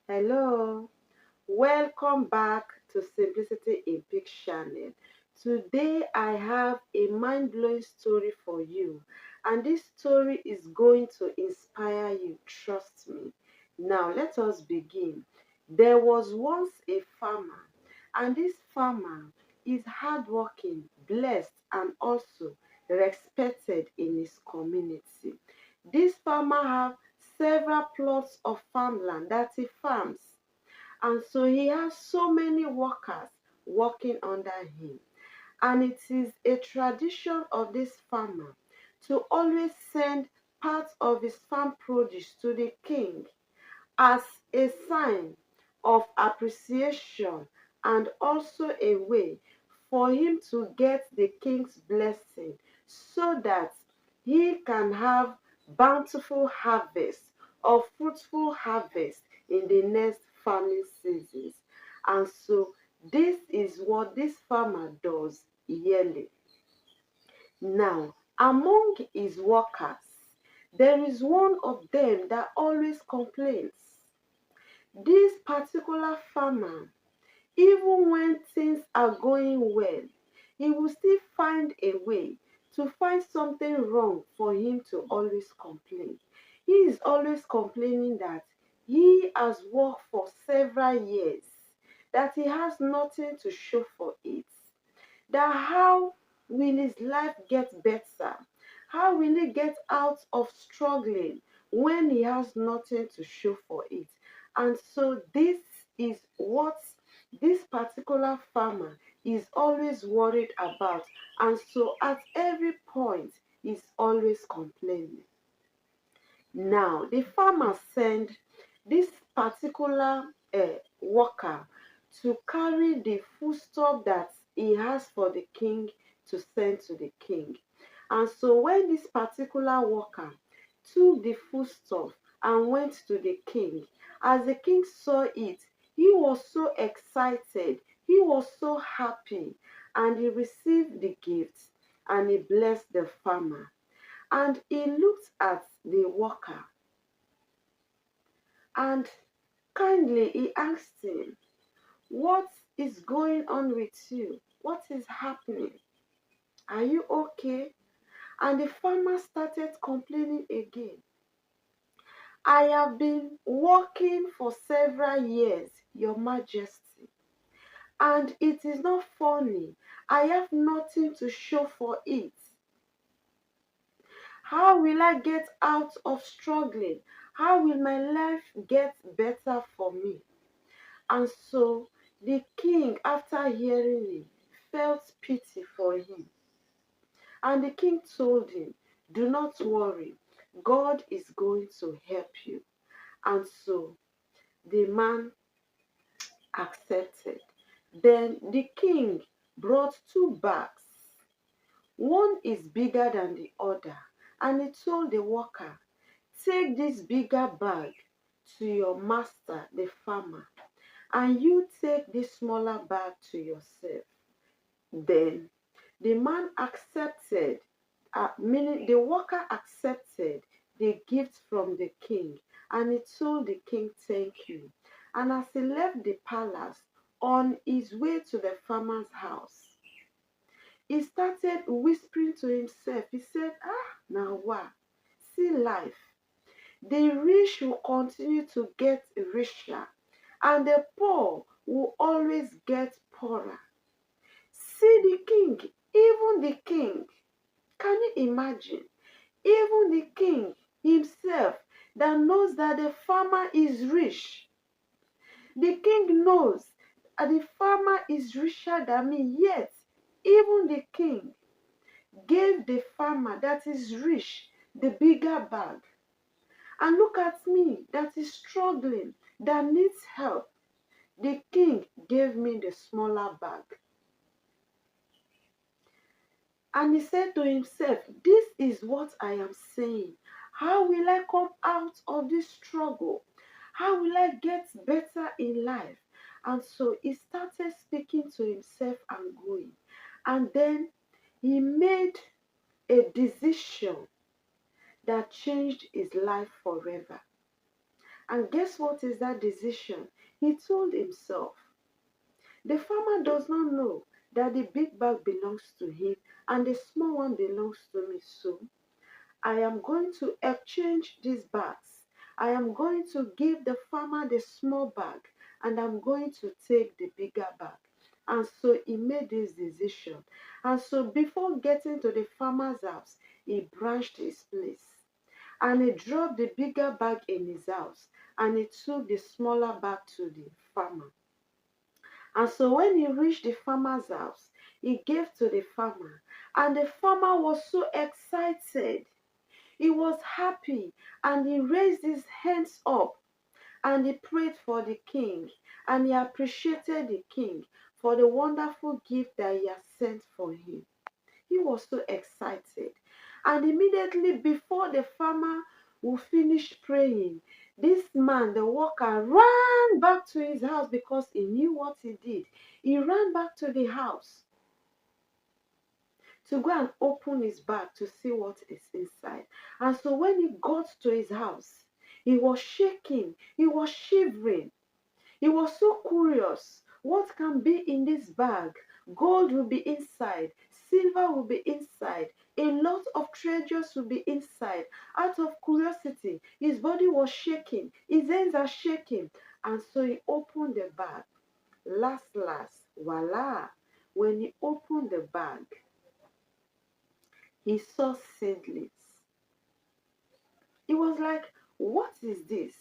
Hello, welcome back to Simplicity in Big Channel. Today I have a mind-blowing story for you, and this story is going to inspire you, trust me. Now let us begin. There was once a farmer, and this farmer is hardworking, blessed, and also respected in his community. This farmer have several plots of farmland that he farms, and so he has so many workers working under him. And it is a tradition of this farmer to always send part of his farm produce to the king as a sign of appreciation and also a way for him to get the king's blessing so that he can have bountiful harvest or fruitful harvest in the next farming seasons. And so this is what this farmer does yearly. Now, among his workers, there is one of them that always complains. This particular farmer, even when things are going well, he will still find a way to find something wrong for him to always complain. He is always complaining that he has worked for several years, that he has nothing to show for it, that how will his life get better? How will he get out of struggling when he has nothing to show for it? And so this is what this particular farmer is always worried about. And so at every point, he's always complaining. Now, the farmer sent this particular worker to carry the foodstuff that he has for the king to send to the king. And so when this particular worker took the foodstuff and went to the king, as the king saw it, he was so excited, he was so happy, and he received the gift and he blessed the farmer. And he looked at the worker and kindly he asked him, "What is going on with you? What is happening? Are you okay?" And the farmer started complaining again. "I have been working for several years, Your Majesty, and it is not funny. I have nothing to show for it. How will I get out of struggling? How will my life get better for me?" And so the king, after hearing him, felt pity for him. And the king told him, "Do not worry, God is going to help you." And so the man accepted. Then the king brought two bags. One is bigger than the other. And he told the worker, "Take this bigger bag to your master, the farmer, and you take this smaller bag to yourself." Then the man accepted, meaning the worker accepted the gift from the king, and he told the king thank you. And as he left the palace on his way to the farmer's house, he started whispering to himself. He said, now what? See life. The rich will continue to get richer, and the poor will always get poorer. See the king, even the king. Can you imagine? Even the king himself that knows that the farmer is rich. The king knows that the farmer is richer than me, yet even the king gave the farmer that is rich the bigger bag. And look at me that is struggling, that needs help. The king gave me the smaller bag. And he said to himself, "This is what I am saying. How will I come out of this struggle? How will I get better in life?" And so he started speaking to himself and going. And then he made a decision that changed his life forever. And guess what is that decision? He told himself, the farmer does not know that the big bag belongs to him and the small one belongs to me. So I am going to exchange these bags. I am going to give the farmer the small bag and I'm going to take the bigger bag. And so he made this decision. And so before getting to the farmer's house, he branched his place. And he dropped the bigger bag in his house and he took the smaller bag to the farmer. And so when he reached the farmer's house, he gave to the farmer. And the farmer was so excited. He was happy and he raised his hands up and he prayed for the king and he appreciated the king for the wonderful gift that he had sent for him. He was so excited. And immediately before the farmer would finish praying, this man, the worker, ran back to his house because he knew what he did. He ran back to the house to go and open his bag to see what is inside. And so when he got to his house, he was shaking, he was shivering. He was so curious. What can be in this bag? Gold will be inside, silver will be inside, a lot of treasures will be inside. Out of curiosity, his body was shaking, his hands are shaking. And so he opened the bag. Last, voila! When he opened the bag, he saw seedlings. He was like, what is this?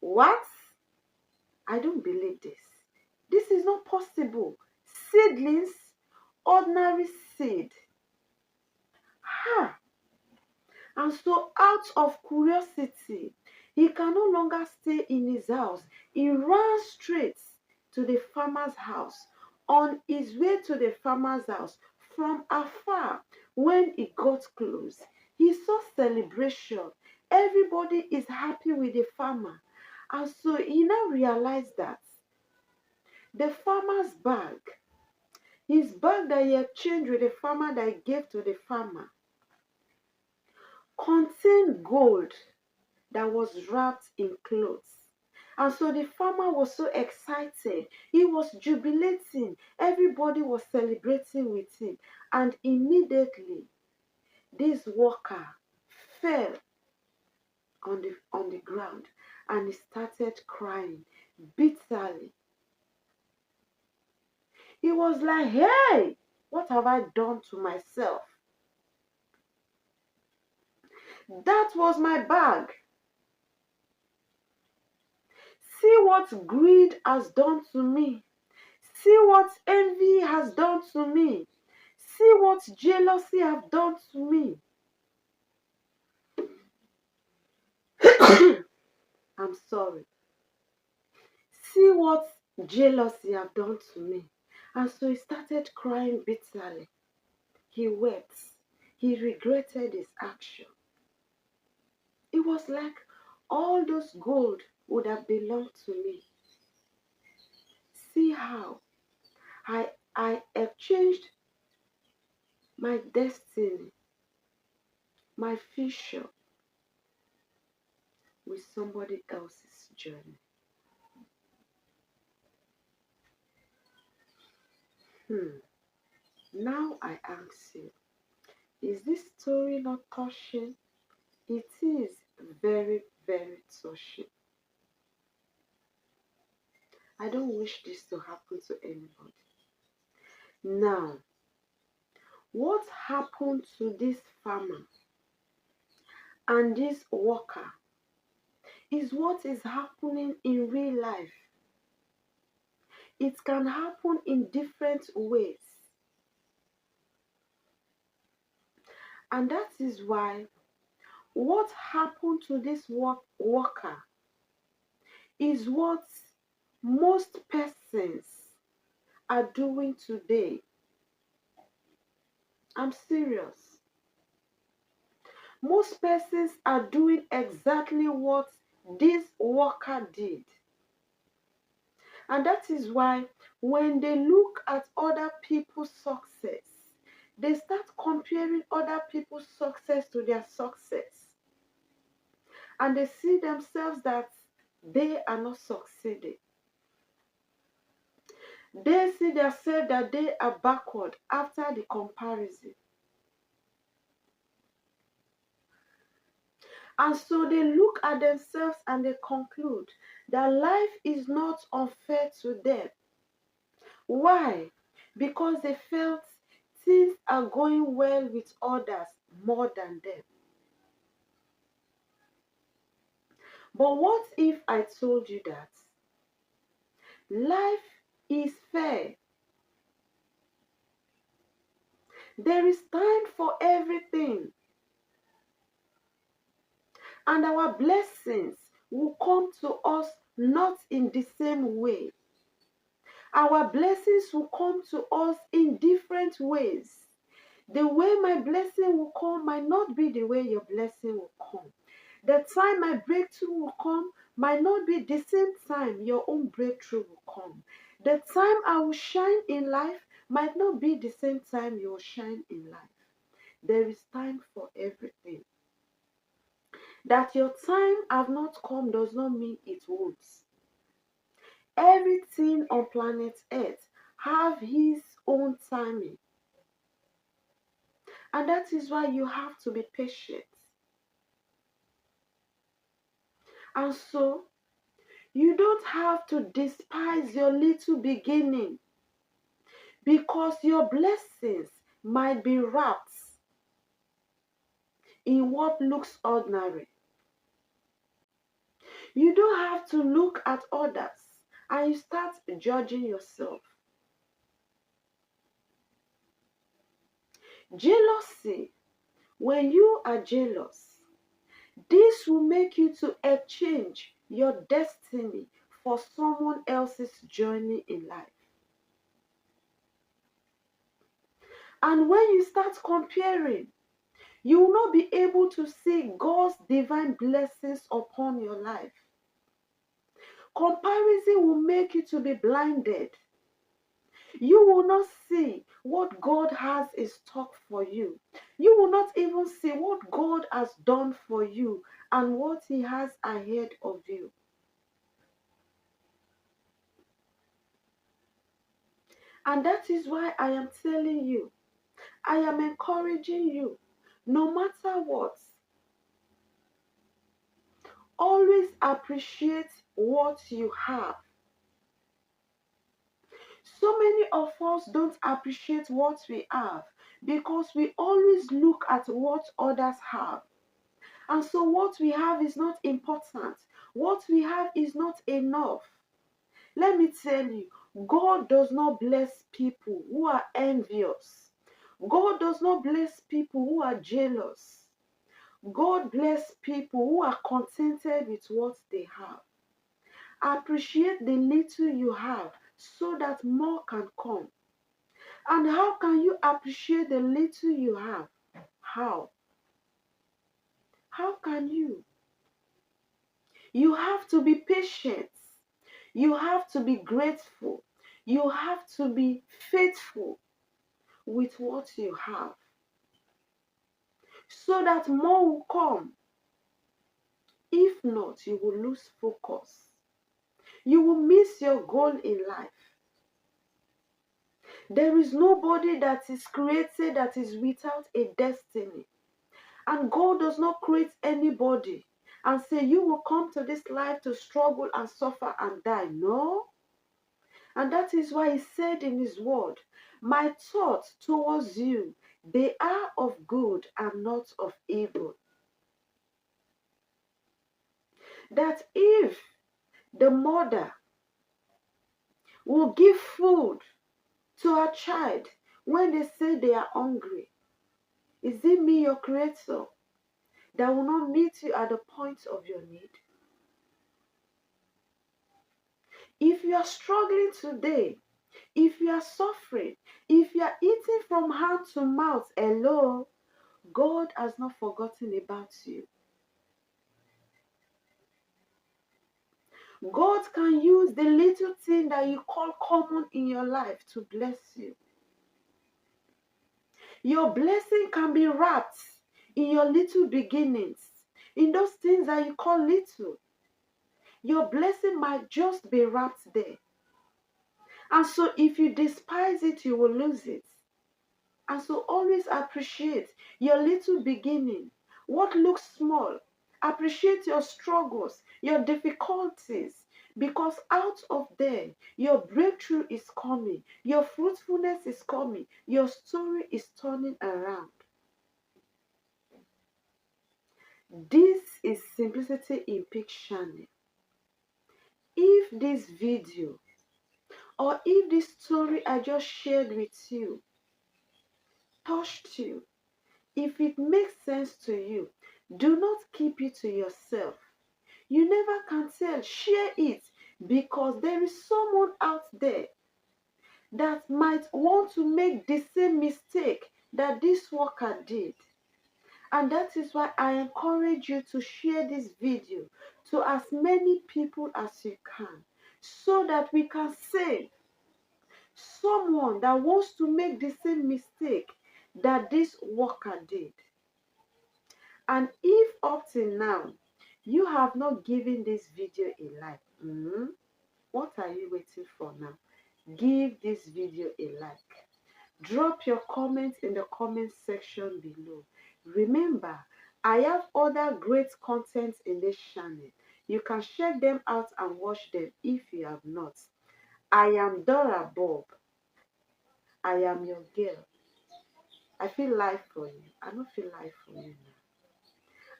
What? I don't believe this. This is not possible. Seedlings, ordinary seed. Ha! And so out of curiosity, he can no longer stay in his house. He ran straight to the farmer's house. On his way to the farmer's house, from afar, when he got close, he saw celebration. Everybody is happy with the farmer. And so he now realized that the farmer's bag, his bag that he exchanged with the farmer that he gave to the farmer, contained gold that was wrapped in clothes. And so the farmer was so excited. He was jubilating. Everybody was celebrating with him. And immediately, this worker fell on the ground and he started crying bitterly. He was like, hey, what have I done to myself? That was my bag. See what greed has done to me. See what envy has done to me. See what jealousy have done to me. I'm sorry. See what jealousy have done to me. And so he started crying bitterly. He wept. He regretted his action. It was like all those gold would have belonged to me. See how I exchanged my destiny, my future with somebody else's journey. Now I ask you, is this story not touching? It is very, very touching. I don't wish this to happen to anybody. Now, what happened to this farmer and this worker is what is happening in real life. It can happen in different ways. And that is why what happened to this worker is what most persons are doing today. I'm serious. Most persons are doing exactly what this worker did. And that is why when they look at other people's success, they start comparing other people's success to their success. and they see themselves that they are not succeeding. They see themselves that they are backward after the comparison. And so they look at themselves and they conclude that life is not unfair to them. Why? Because they felt things are going well with others more than them. But what if I told you that life is fair? There is time for everything, and our blessings will come to us not in the same way. Our blessings will come to us in different ways. The way my blessing will come might not be the way your blessing will come. The time my breakthrough will come might not be the same time your own breakthrough will come. The time I will shine in life might not be the same time you will shine in life. There is time for everything. That your time have not come does not mean it won't. Everything on planet Earth have his own timing. And that is why you have to be patient. And so, you don't have to despise your little beginning, because your blessings might be wrapped in what looks ordinary. You don't have to look at others and you start judging yourself. Jealousy, when you are jealous, this will make you to exchange your destiny for someone else's journey in life. And when you start comparing, you will not be able to see God's divine blessings upon your life. Comparison will make you to be blinded. You will not see what God has in stock for you. You will not even see what God has done for you and what He has ahead of you. And that is why I am telling you, I am encouraging you, no matter what, always appreciate what you have. So many of us don't appreciate what we have because we always look at what others have. And so what we have is not important. What we have is not enough. Let me tell you, God does not bless people who are envious. God does not bless people who are jealous. God bless people who are contented with what they have. Appreciate the little you have so that more can come. And how can you appreciate the little you have? How? How can you? You have to be patient. You have to be grateful. You have to be faithful with what you have, so that more will come. If not, you will lose focus. You will miss your goal in life. There is nobody that is created that is without a destiny. And God does not create anybody and say, you will come to this life to struggle and suffer and die. No. And that is why He said in His word, my thoughts towards you, they are of good and not of evil. That if the mother will give food to her child when they say they are hungry, is it me, your creator, that will not meet you at the point of your need? If you are struggling today, if you are suffering, if you are eating from hand to mouth, hello, God has not forgotten about you. God can use the little thing that you call common in your life to bless you. Your blessing can be wrapped in your little beginnings. in those things that you call little. Your blessing might just be wrapped there. And so if you despise it, you will lose it. And so always appreciate your little beginning, what looks small. Appreciate your struggles, your difficulties, because out of there, your breakthrough is coming, your fruitfulness is coming, your story is turning around. This is Simplicity in Picture. If this video or if this story I just shared with you touched you, if it makes sense to you, do not keep it to yourself. You never can tell. Share it, because there is someone out there that might want to make the same mistake that this worker did. And that is why I encourage you to share this video to as many people as you can, so that we can save someone that wants to make the same mistake that this worker did. And if up till now you have not given this video a like, what are you waiting for now? Give this video a like. Drop your comments in the comment section below. Remember, I have other great content in this channel. You can check them out and watch them if you have not. I am Dora Bob. I am your girl. I feel life for you. I don't feel life for you now.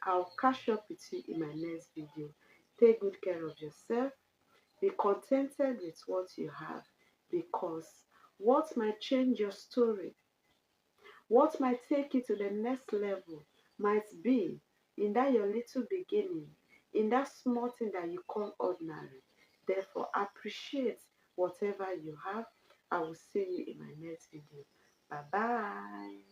I'll catch up with you in my next video. Take good care of yourself. Be contented with what you have, because what might change your story, what might take you to the next level, might be in that your little beginning, in that small thing that you call ordinary. Therefore, appreciate whatever you have. I will see you in my next video. Bye-bye.